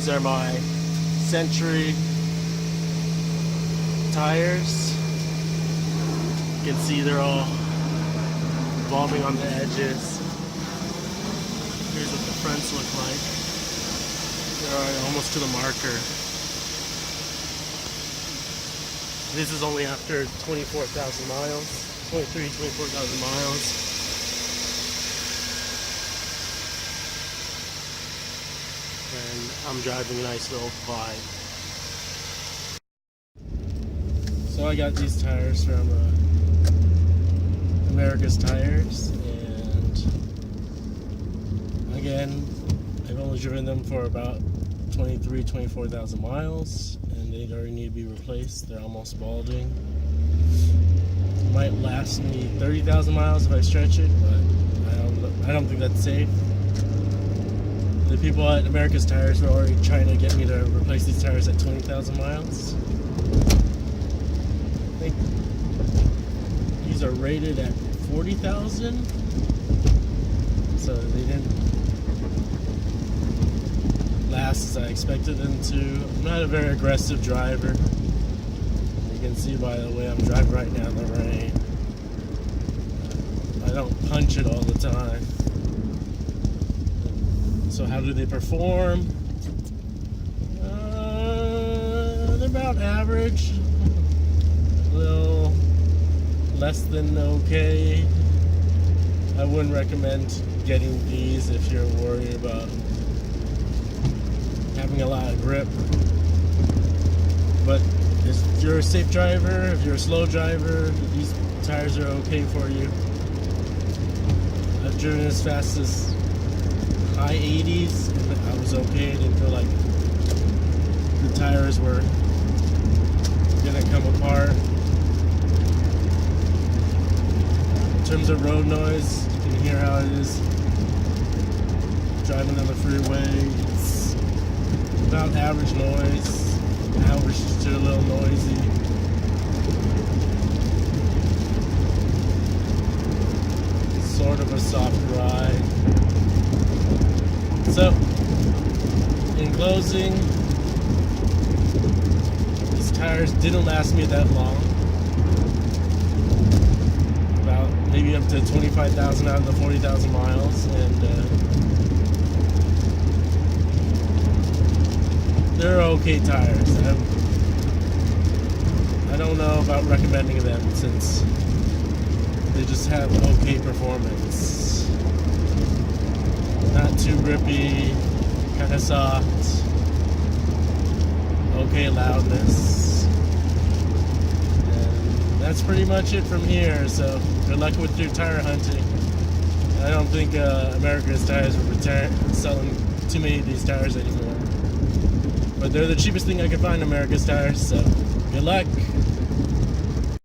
These are my Sentury tires. You can see they're all bombing on the edges. Here's what the fronts look like. They're almost to the marker. This is only after 24,000 miles, 24,000 miles. And I'm driving a nice little Vibe. So I got these tires from America's Tires, and again, I've only driven them for about 24,000 miles, and they already need to be replaced. They're almost balding. Might last me 30,000 miles if I stretch it, but I don't think that's safe. The people at America's Tires were already trying to get me to replace these tires at 20,000 miles. I think these are rated at 40,000, so they didn't last as I expected them to. I'm not a very aggressive driver. You can see by the way I'm driving right now in the rain. I don't punch it all the time. So how do they perform? They're about average. A little less than okay. I wouldn't recommend getting these if you're worried about having a lot of grip. But if you're a safe driver, if you're a slow driver, these tires are okay for you. I've driven as fast as high 80s, and I was okay. I didn't feel like the tires were gonna come apart. In terms of road noise, you can hear how it is driving on the freeway. It's about average noise. Average to a little noisy. Sort of a soft ride. So, in closing, these tires didn't last me that long. About maybe up to 25,000 out of the 40,000 miles, and they're okay tires. I don't know about recommending them since they just have okay performance. Not too grippy, kind of soft, okay loudness. And that's pretty much it from here, so good luck with your tire hunting. I don't think America's Tires will return selling too many of these tires anymore. But they're the cheapest thing I could find, America's Tires, so good luck.